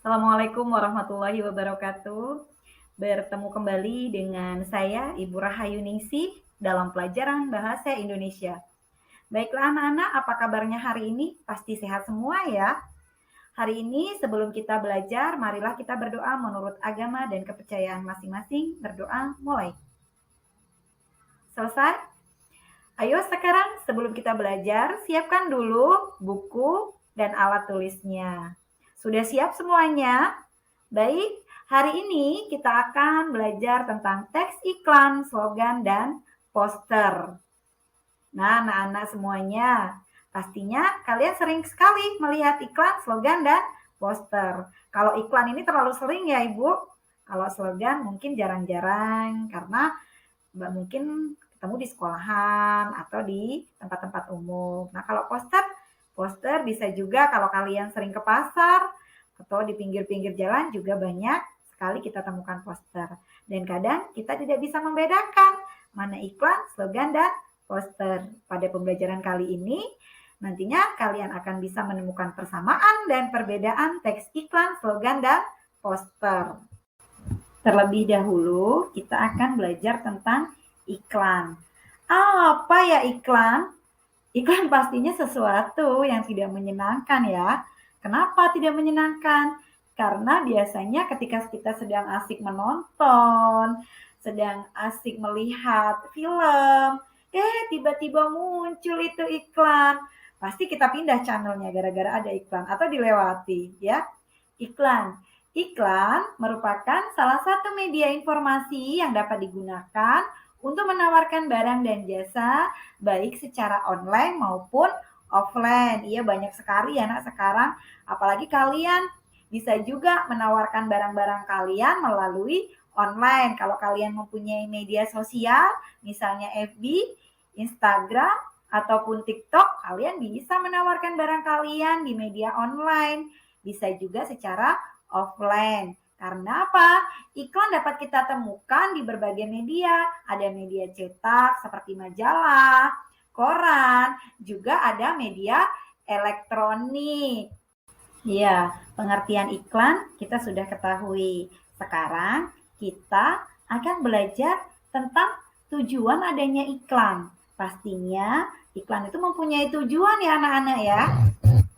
Assalamualaikum warahmatullahi wabarakatuh. Bertemu kembali dengan saya, Ibu Rahayu Ningsih, dalam pelajaran Bahasa Indonesia. Baiklah anak-anak, apa kabarnya hari ini? Pasti sehat semua ya. Hari ini sebelum kita belajar, marilah kita berdoa menurut agama dan kepercayaan masing-masing. Berdoa mulai. Selesai? Ayo sekarang sebelum kita belajar, siapkan dulu buku dan alat tulisnya. Sudah siap semuanya? Baik, hari ini kita akan belajar tentang teks iklan, slogan, dan poster. Nah, anak-anak semuanya, pastinya kalian sering sekali melihat iklan, slogan, dan poster. Kalau iklan ini terlalu sering ya Ibu. Kalau slogan mungkin jarang-jarang karena mungkin ketemu di sekolahan atau di tempat-tempat umum. Nah, kalau poster bisa juga kalau kalian sering ke pasar atau di pinggir-pinggir jalan juga banyak sekali kita temukan poster. Dan kadang kita tidak bisa membedakan mana iklan, slogan, dan poster. Pada pembelajaran kali ini, nantinya kalian akan bisa menemukan persamaan dan perbedaan teks iklan, slogan, dan poster. Terlebih dahulu, kita akan belajar tentang iklan. Apa ya iklan? Iklan pastinya sesuatu yang tidak menyenangkan ya. Kenapa tidak menyenangkan? Karena biasanya ketika kita sedang asik menonton, sedang asik melihat film, tiba-tiba muncul itu iklan. Pasti kita pindah channelnya gara-gara ada iklan atau dilewati ya. Iklan. Iklan merupakan salah satu media informasi yang dapat digunakan untuk menawarkan barang dan jasa baik secara online maupun offline. Iya banyak sekali ya anak sekarang. Apalagi kalian bisa juga menawarkan barang-barang kalian melalui online. Kalau kalian mempunyai media sosial, misalnya FB, Instagram, ataupun TikTok, kalian bisa menawarkan barang kalian di media online. Bisa juga secara offline. Karena apa? Iklan dapat kita temukan di berbagai media. Ada media cetak seperti majalah, koran, juga ada media elektronik. Ya, pengertian iklan kita sudah ketahui. Sekarang kita akan belajar tentang tujuan adanya iklan. Pastinya iklan itu mempunyai tujuan ya anak-anak ya.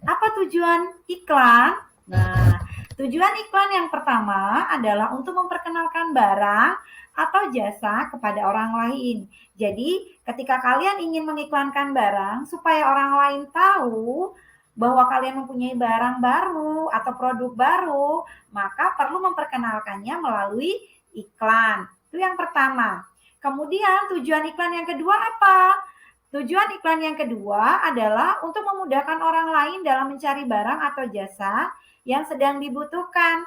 Apa tujuan iklan? Nah, tujuan iklan yang pertama adalah untuk memperkenalkan barang atau jasa kepada orang lain. Jadi, ketika kalian ingin mengiklankan barang supaya orang lain tahu bahwa kalian mempunyai barang baru atau produk baru, maka perlu memperkenalkannya melalui iklan. Itu yang pertama. Kemudian tujuan iklan yang kedua apa? Tujuan iklan yang kedua adalah untuk memudahkan orang lain dalam mencari barang atau jasa yang sedang dibutuhkan.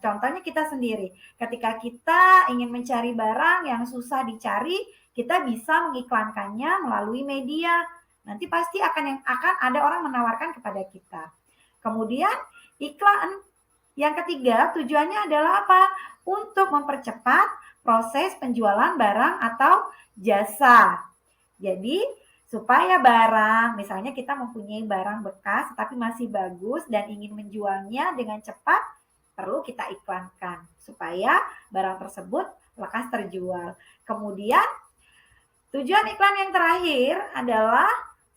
Contohnya kita sendiri. Ketika kita ingin mencari barang yang susah dicari, kita bisa mengiklankannya melalui media. Nanti pasti akan ada orang menawarkan kepada kita. Kemudian iklan yang ketiga tujuannya adalah apa? Untuk mempercepat proses penjualan barang atau jasa. Jadi supaya barang, misalnya kita mempunyai barang bekas tapi masih bagus dan ingin menjualnya dengan cepat, perlu kita iklankan supaya barang tersebut lekas terjual. Kemudian tujuan iklan yang terakhir adalah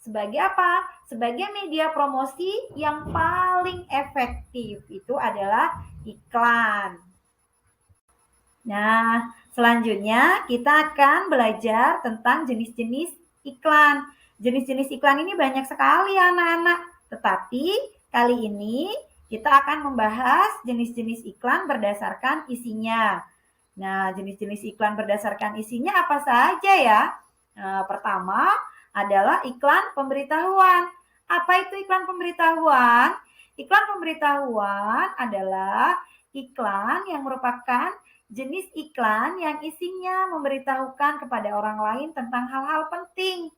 sebagai apa? Sebagai media promosi yang paling efektif. Itu adalah iklan. Nah, selanjutnya kita akan belajar tentang jenis-jenis iklan. Jenis-jenis iklan ini banyak sekali anak-anak. Tetapi kali ini kita akan membahas jenis-jenis iklan berdasarkan isinya. Nah, jenis-jenis iklan berdasarkan isinya apa saja ya? Nah, pertama adalah iklan pemberitahuan. Apa itu iklan pemberitahuan? Iklan pemberitahuan adalah iklan yang merupakan jenis iklan yang isinya memberitahukan kepada orang lain tentang hal-hal penting.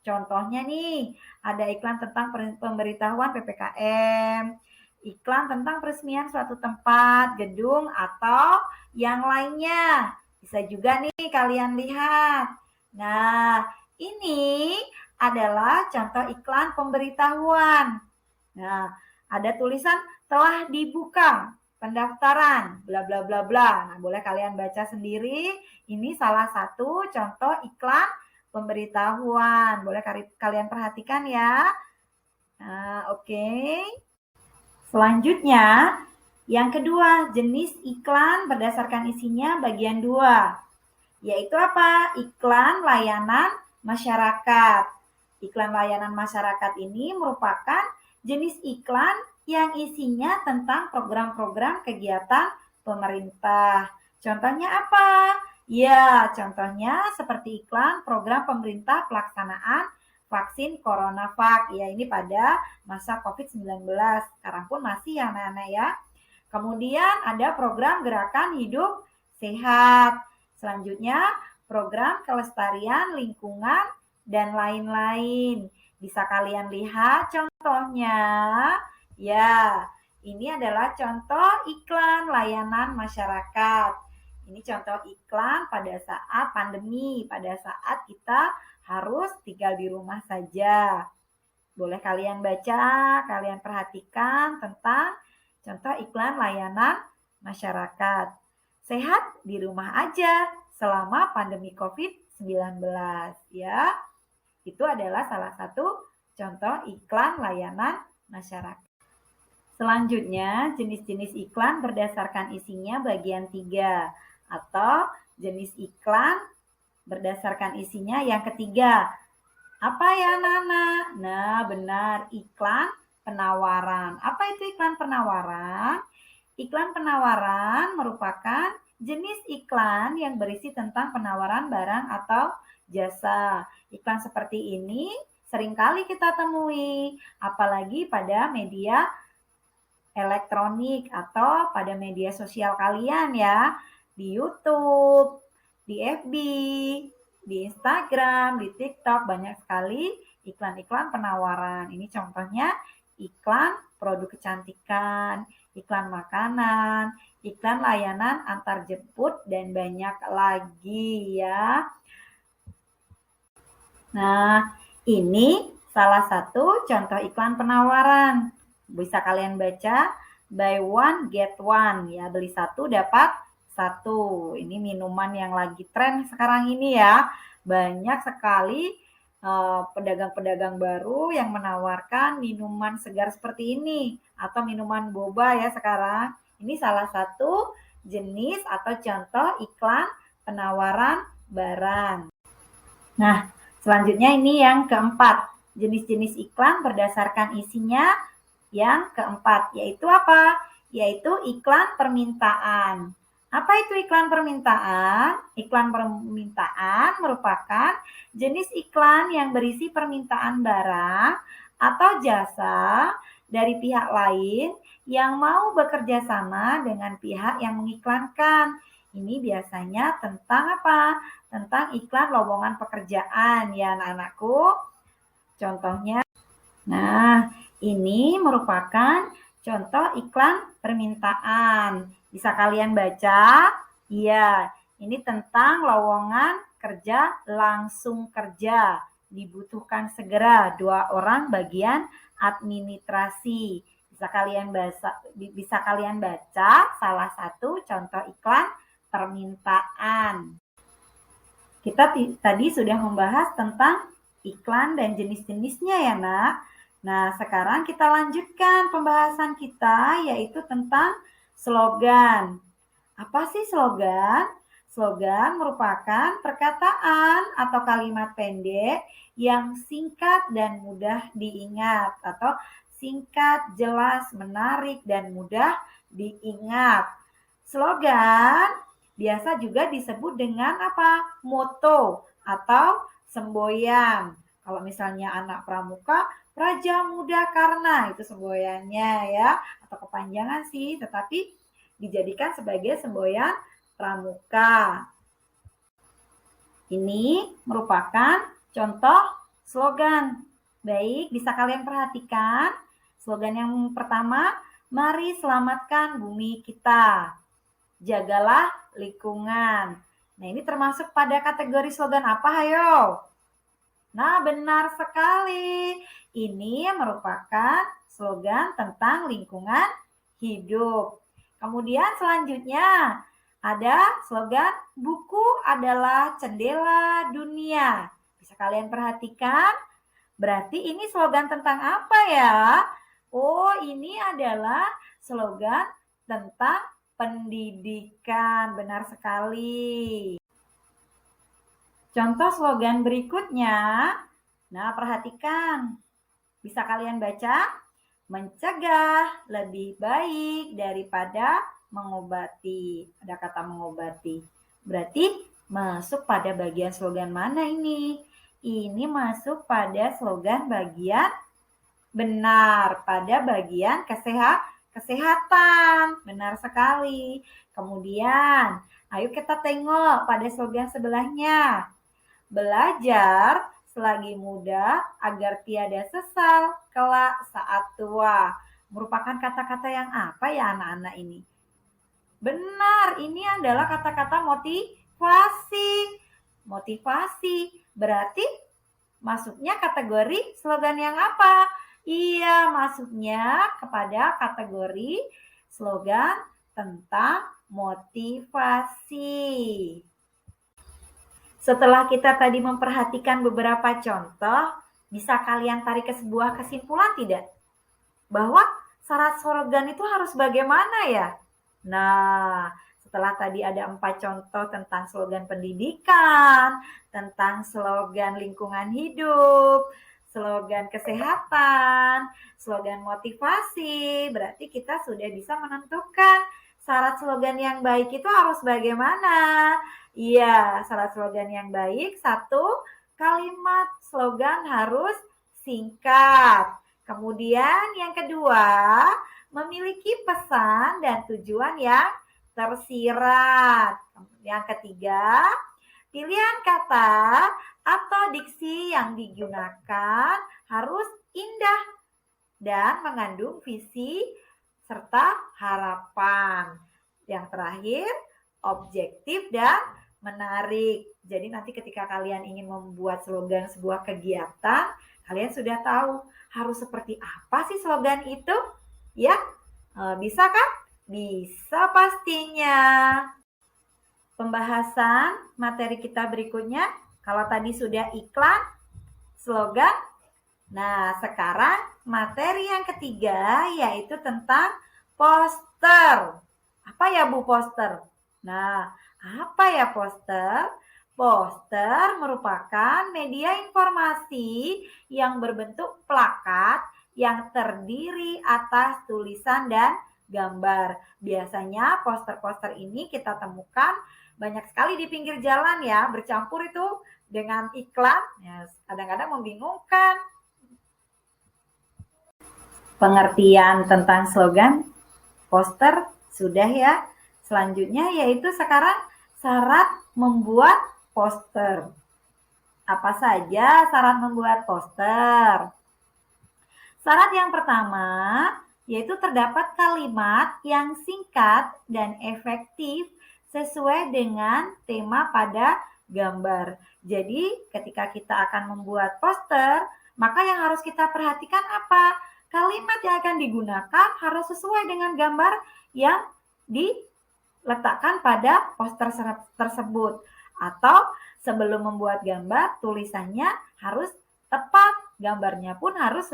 Contohnya nih, ada iklan tentang pemberitahuan PPKM, iklan tentang peresmian suatu tempat, gedung, atau yang lainnya. Bisa juga nih kalian lihat. Nah, ini adalah contoh iklan pemberitahuan. Nah, ada tulisan telah dibuka pendaftaran, bla bla bla bla. Nah, boleh kalian baca sendiri. Ini salah satu contoh iklan pemberitahuan. Boleh kalian perhatikan ya. Nah, oke. Selanjutnya, yang kedua, jenis iklan berdasarkan isinya bagian 2. Yaitu apa? Iklan layanan masyarakat. Iklan layanan masyarakat ini merupakan jenis iklan yang isinya tentang program-program kegiatan pemerintah. Contohnya apa? Ya, contohnya seperti iklan program pemerintah pelaksanaan vaksin CoronaVac. Ya, ini pada masa COVID-19. Sekarang pun masih ya anak-anak ya. Kemudian ada program gerakan hidup sehat. Selanjutnya program kelestarian lingkungan dan lain-lain. Bisa kalian lihat contohnya. Ya, ini adalah contoh iklan layanan masyarakat. Ini contoh iklan pada saat pandemi, pada saat kita harus tinggal di rumah saja. Boleh kalian baca, kalian perhatikan tentang contoh iklan layanan masyarakat. Sehat di rumah aja selama pandemi COVID-19 ya. Itu adalah salah satu contoh iklan layanan masyarakat. Selanjutnya, jenis-jenis iklan berdasarkan isinya bagian 3 atau jenis iklan berdasarkan isinya yang ketiga. Apa ya anak-anak? Nah, benar, iklan penawaran. Apa itu iklan penawaran? Iklan penawaran merupakan jenis iklan yang berisi tentang penawaran barang atau jasa. Iklan seperti ini seringkali kita temui, apalagi pada media elektronik atau pada media sosial kalian ya, di YouTube, di FB, di Instagram, di TikTok, banyak sekali iklan-iklan penawaran. Ini contohnya iklan produk kecantikan, iklan makanan, iklan layanan antar jemput, dan banyak lagi ya. Nah, ini salah satu contoh iklan penawaran. Bisa kalian baca, buy one get one ya, beli satu dapat satu. Ini minuman yang lagi tren sekarang ini ya. Banyak sekali pedagang-pedagang baru yang menawarkan minuman segar seperti ini atau minuman boba ya sekarang. Ini salah satu jenis atau contoh iklan penawaran barang. Nah, selanjutnya ini yang keempat, jenis-jenis iklan berdasarkan isinya yang keempat, yaitu apa? Yaitu iklan permintaan. Apa itu iklan permintaan? Iklan permintaan merupakan jenis iklan yang berisi permintaan barang atau jasa dari pihak lain yang mau bekerja sama dengan pihak yang mengiklankan. Ini biasanya tentang apa? Tentang iklan lowongan pekerjaan ya anak-anakku. Contohnya, nah ini merupakan contoh iklan permintaan. Bisa kalian baca? Iya, ini tentang lowongan kerja langsung kerja. Dibutuhkan segera 2 orang bagian administrasi. Bisa kalian baca salah satu contoh iklan permintaan. Kita tadi sudah membahas tentang iklan dan jenis-jenisnya ya nak. Nah sekarang kita lanjutkan pembahasan kita yaitu tentang slogan. Apa sih slogan? Slogan merupakan perkataan atau kalimat pendek yang singkat dan mudah diingat atau singkat, jelas, menarik, dan mudah diingat. Slogan biasa juga disebut dengan apa? Moto atau semboyan. Kalau misalnya anak pramuka, Praja Muda Karna, itu semboyannya ya, atau kepanjangan sih, tetapi dijadikan sebagai semboyan pramuka. Ini merupakan contoh slogan. Baik, bisa kalian perhatikan. Slogan yang pertama, mari selamatkan bumi kita. Jagalah lingkungan. Nah, ini termasuk pada kategori slogan apa, ayo? Nah, benar sekali. Ini merupakan slogan tentang lingkungan hidup. Kemudian selanjutnya ada slogan buku adalah jendela dunia. Bisa kalian perhatikan? Berarti ini slogan tentang apa ya? Oh, ini adalah slogan tentang pendidikan. Benar sekali. Contoh slogan berikutnya. Nah, perhatikan. Bisa kalian baca? Mencegah lebih baik daripada mengobati. Ada kata mengobati. Berarti masuk pada bagian slogan mana ini? Ini masuk pada slogan bagian benar, pada bagian kesehatan. Benar sekali. Kemudian, ayo kita tengok pada slogan sebelahnya. Belajar selagi muda agar tiada sesal kelak saat tua. Merupakan kata-kata yang apa ya anak-anak ini? Benar, ini adalah kata-kata motivasi. Motivasi berarti masuknya kategori slogan yang apa? Iya, masuknya kepada kategori slogan tentang motivasi. Setelah kita tadi memperhatikan beberapa contoh, bisa kalian tarik ke sebuah kesimpulan tidak? Bahwa syarat slogan itu harus bagaimana ya? Nah, setelah tadi ada 4 contoh tentang slogan pendidikan, tentang slogan lingkungan hidup, slogan kesehatan, slogan motivasi, berarti kita sudah bisa menentukan syarat slogan yang baik itu harus bagaimana. Iya, syarat slogan yang baik, 1, kalimat slogan harus singkat. Kemudian yang kedua, memiliki pesan dan tujuan yang tersirat. Yang ketiga, pilihan kata atau diksi yang digunakan harus indah dan mengandung visi serta harapan. Yang terakhir, objektif dan menarik. Jadi nanti ketika kalian ingin membuat slogan sebuah kegiatan, kalian sudah tahu harus seperti apa sih slogan itu? Ya, bisa kan? Bisa pastinya. Pembahasan materi kita berikutnya, kalau tadi sudah iklan, slogan. Nah, sekarang materi yang ketiga yaitu tentang poster. Apa ya Bu poster? Nah, apa ya poster? Poster merupakan media informasi yang berbentuk plakat yang terdiri atas tulisan dan gambar. Biasanya poster-poster ini kita temukan banyak sekali di pinggir jalan ya, bercampur itu dengan iklan. Ya, kadang-kadang membingungkan. Pengertian tentang slogan poster sudah ya. Selanjutnya yaitu sekarang syarat membuat poster. Apa saja syarat membuat poster? Syarat yang pertama yaitu terdapat kalimat yang singkat dan efektif sesuai dengan tema pada gambar. Jadi ketika kita akan membuat poster, maka yang harus kita perhatikan apa? Kalimat yang akan digunakan harus sesuai dengan gambar yang diletakkan pada poster tersebut. Atau sebelum membuat gambar, tulisannya harus tepat, gambarnya pun harus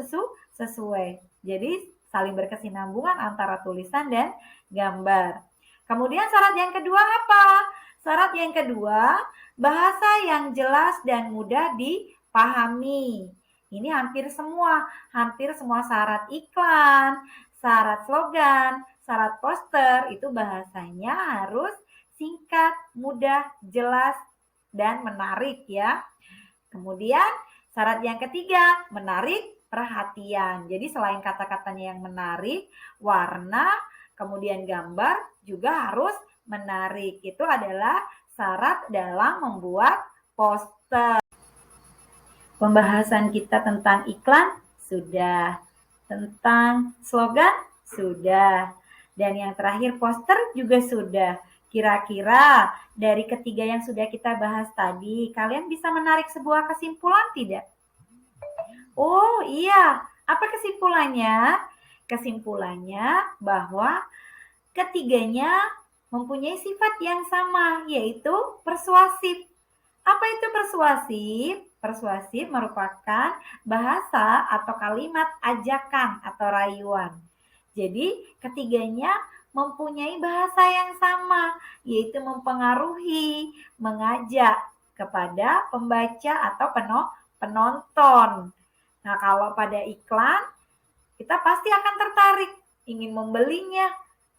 sesuai. Jadi saling berkesinambungan antara tulisan dan gambar. Kemudian syarat yang kedua apa? Syarat yang kedua, bahasa yang jelas dan mudah dipahami. Ini hampir semua syarat iklan, syarat slogan, syarat poster itu bahasanya harus singkat, mudah, jelas, dan menarik ya. Kemudian syarat yang ketiga, menarik perhatian. Jadi selain kata-katanya yang menarik, warna, kemudian gambar juga harus menarik. Itu adalah syarat dalam membuat poster. Pembahasan kita tentang iklan sudah, tentang slogan sudah, dan yang terakhir poster juga sudah. Kira-kira dari ketiga yang sudah kita bahas tadi, kalian bisa menarik sebuah kesimpulan tidak? Oh iya, apa kesimpulannya? Kesimpulannya bahwa ketiganya mempunyai sifat yang sama, yaitu persuasif. Apa itu persuasif? Persuasif merupakan bahasa atau kalimat ajakan atau rayuan. Jadi, ketiganya mempunyai bahasa yang sama, yaitu mempengaruhi, mengajak kepada pembaca atau penonton. Nah, kalau pada iklan, kita pasti akan tertarik, ingin membelinya,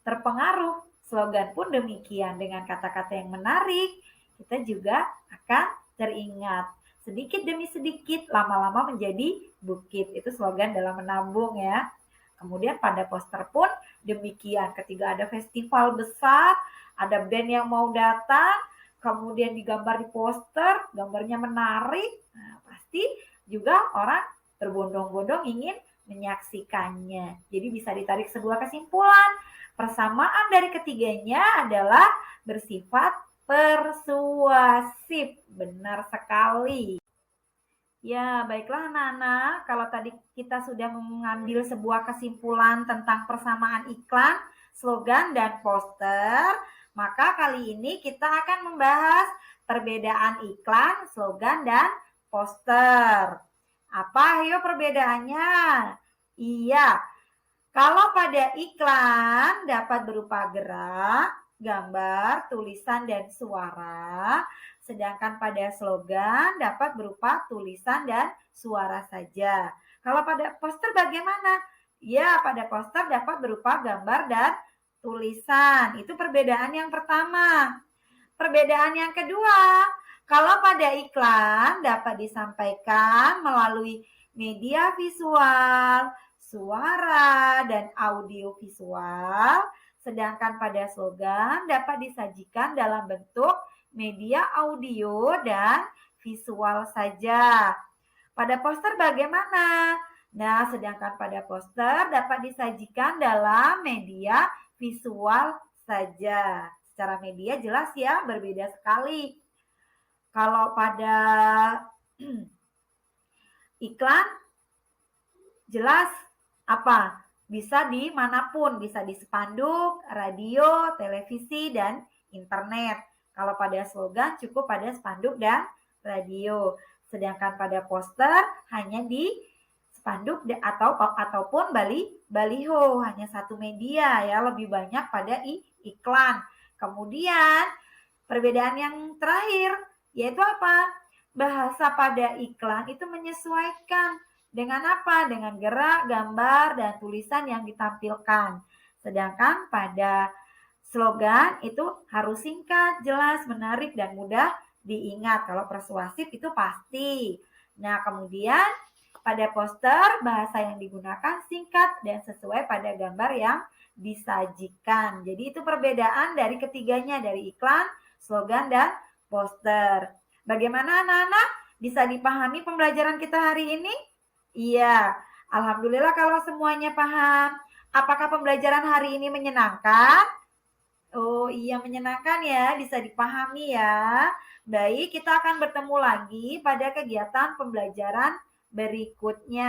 terpengaruh. Slogan pun demikian, dengan kata-kata yang menarik, kita juga akan teringat. Sedikit demi sedikit, lama-lama menjadi bukit. Itu slogan dalam menabung ya. Kemudian pada poster pun demikian. Ketika ada festival besar, ada band yang mau datang, kemudian digambar di poster, gambarnya menarik, nah, pasti juga orang berbondong-bondong ingin menyaksikannya. Jadi bisa ditarik sebuah kesimpulan. Persamaan dari ketiganya adalah bersifat persuasif. Benar sekali. Ya, baiklah anak-anak, kalau tadi kita sudah mengambil sebuah kesimpulan tentang persamaan iklan, slogan, dan poster, maka kali ini kita akan membahas perbedaan iklan, slogan, dan poster. Apa ayo perbedaannya? Iya, kalau pada iklan dapat berupa gerak, gambar, tulisan, dan suara, sedangkan pada slogan dapat berupa tulisan dan suara saja. Kalau pada poster bagaimana? Ya, pada poster dapat berupa gambar dan tulisan. Itu perbedaan yang pertama. Perbedaan yang kedua, kalau pada iklan dapat disampaikan melalui media visual, suara, dan audio visual, sedangkan pada slogan dapat disajikan dalam bentuk media audio dan visual saja. Pada poster bagaimana? Nah, sedangkan pada poster dapat disajikan dalam media visual saja. Secara media jelas ya, berbeda sekali. Kalau pada iklan jelas apa? Bisa di manapun, bisa di spanduk, radio, televisi, dan internet. Kalau pada slogan cukup pada spanduk dan radio. Sedangkan pada poster hanya di spanduk ataupun baliho, hanya satu media ya, lebih banyak pada iklan. Kemudian perbedaan yang terakhir yaitu apa? Bahasa pada iklan itu menyesuaikan dengan apa? Dengan gerak, gambar, dan tulisan yang ditampilkan. Sedangkan pada slogan itu harus singkat, jelas, menarik, dan mudah diingat. Kalau persuasif itu pasti. Nah, kemudian pada poster bahasa yang digunakan singkat dan sesuai pada gambar yang disajikan. Jadi itu perbedaan dari ketiganya, dari iklan, slogan, dan poster. Bagaimana anak-anak? Bisa dipahami pembelajaran kita hari ini? Iya, alhamdulillah kalau semuanya paham. Apakah pembelajaran hari ini menyenangkan? Oh iya, menyenangkan ya, bisa dipahami ya. Baik, kita akan bertemu lagi pada kegiatan pembelajaran berikutnya.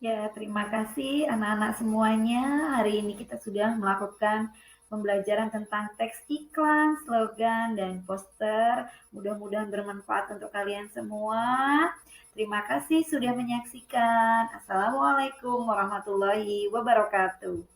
Ya, terima kasih anak-anak semuanya. Hari ini kita sudah melakukan pembelajaran tentang teks iklan, slogan, dan poster. Mudah-mudahan bermanfaat untuk kalian semua. Terima kasih sudah menyaksikan. Assalamualaikum warahmatullahi wabarakatuh.